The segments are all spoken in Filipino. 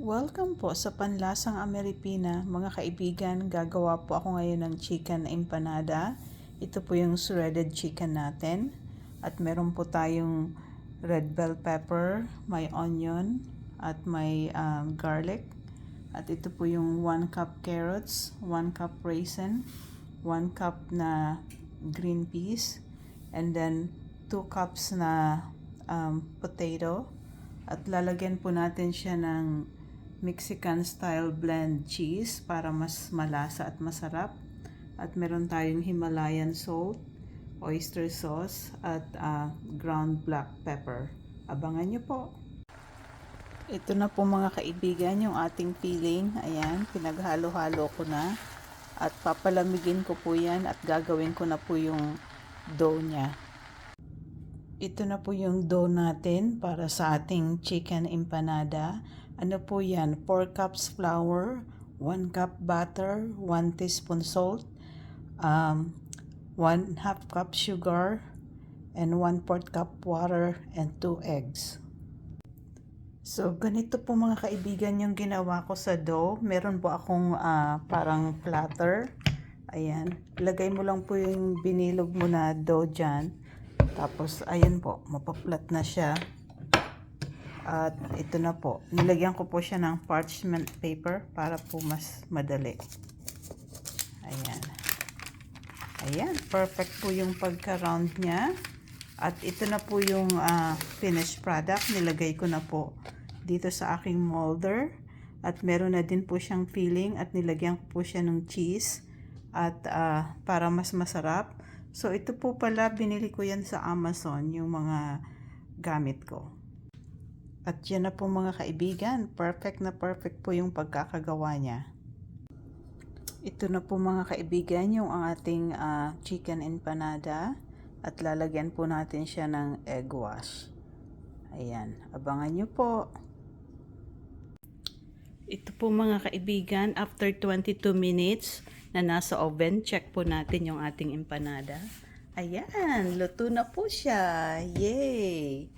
Welcome po sa Panlasang Ameripina. Mga kaibigan, gagawa po ako ngayon ng chicken empanada. Ito po yung shredded chicken natin. At meron po tayong red bell pepper, may onion, at may garlic. At ito po yung 1 cup carrots, 1 cup raisin, 1 cup na green peas, and then 2 cups na potato. At lalagyan po natin siya ng Mexican style blend cheese para mas malasa at masarap. At meron tayong Himalayan salt, oyster sauce, at ground black pepper. Abangan nyo po. Ito na po mga kaibigan yung ating filling. Ayan, pinaghalo-halo ko na. At papalamigin ko po yan at gagawin ko na po yung dough niya. Ito na po yung dough natin para sa ating chicken empanada. Ano po yan? 4 cups flour, 1 cup butter, 1 teaspoon salt, 1/2 cup sugar, and 1/4 cup water, and 2 eggs. So, ganito po mga kaibigan yung ginawa ko sa dough. Meron po akong parang platter. Ayan. Lagay mo lang po yung binilog mo na dough dyan. Tapos, ayan po. Mapaplat na siya. At ito na po. Nilagyan ko po siya ng parchment paper para po mas madali. Ayan. Ayan. Perfect po yung pagka-round niya. At ito na po yung finished product. Nilagay ko na po dito sa aking molder. At meron na din po siyang filling. At nilagyan ko po siya ng cheese. At para mas masarap. So ito po pala, binili ko yan sa Amazon. Yung mga gamit ko. At yan na po mga kaibigan, perfect na perfect po yung pagkakagawa niya. Ito na po mga kaibigan yung ating chicken empanada at lalagyan po natin siya ng egg wash. Ayan, abangan nyo po. Ito po mga kaibigan, after 22 minutes na nasa oven, check po natin yung ating empanada. Ayan, luto na po siya. Yay!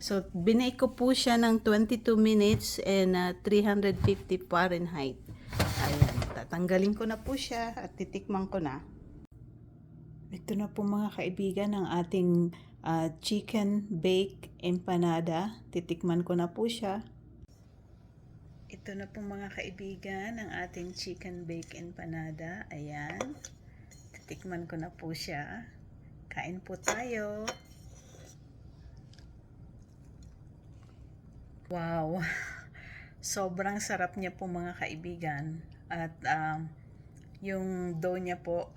So, binake ko po siya ng 22 minutes and 350 Fahrenheit. Ayan, tatanggalin ko na po siya at titikman ko na. Ito na po mga kaibigan ang ating chicken bake empanada. Titikman ko na po siya. Ito na po mga kaibigan ang ating chicken bake empanada. Ayan, titikman ko na po siya. Kain po tayo. Wow, sobrang sarap niya po mga kaibigan. At yung dough niya po,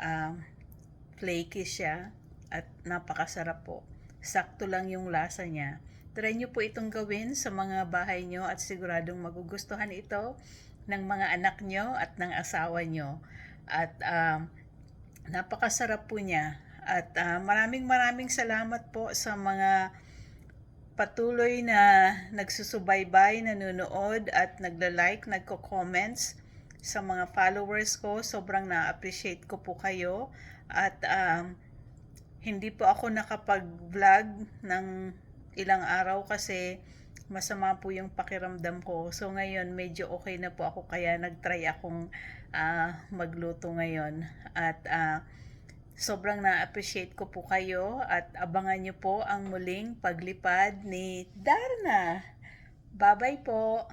flaky siya at napakasarap po. Sakto lang yung lasa niya. Try nyo po itong gawin sa mga bahay nyo at siguradong magugustuhan ito ng mga anak nyo at ng asawa nyo. At napakasarap po niya. At maraming salamat po sa mga patuloy na nagsusubaybay, nanonood at nagla-like, nagko-comments sa mga followers ko. Sobrang na-appreciate ko po kayo. At hindi po ako nakapag-vlog ng ilang araw kasi masama po yung pakiramdam ko. So ngayon medyo okay na po ako kaya nag-try akong magluto ngayon. At sobrang na-appreciate ko po kayo at abangan nyo po ang muling paglipad ni Darna. Bye-bye po!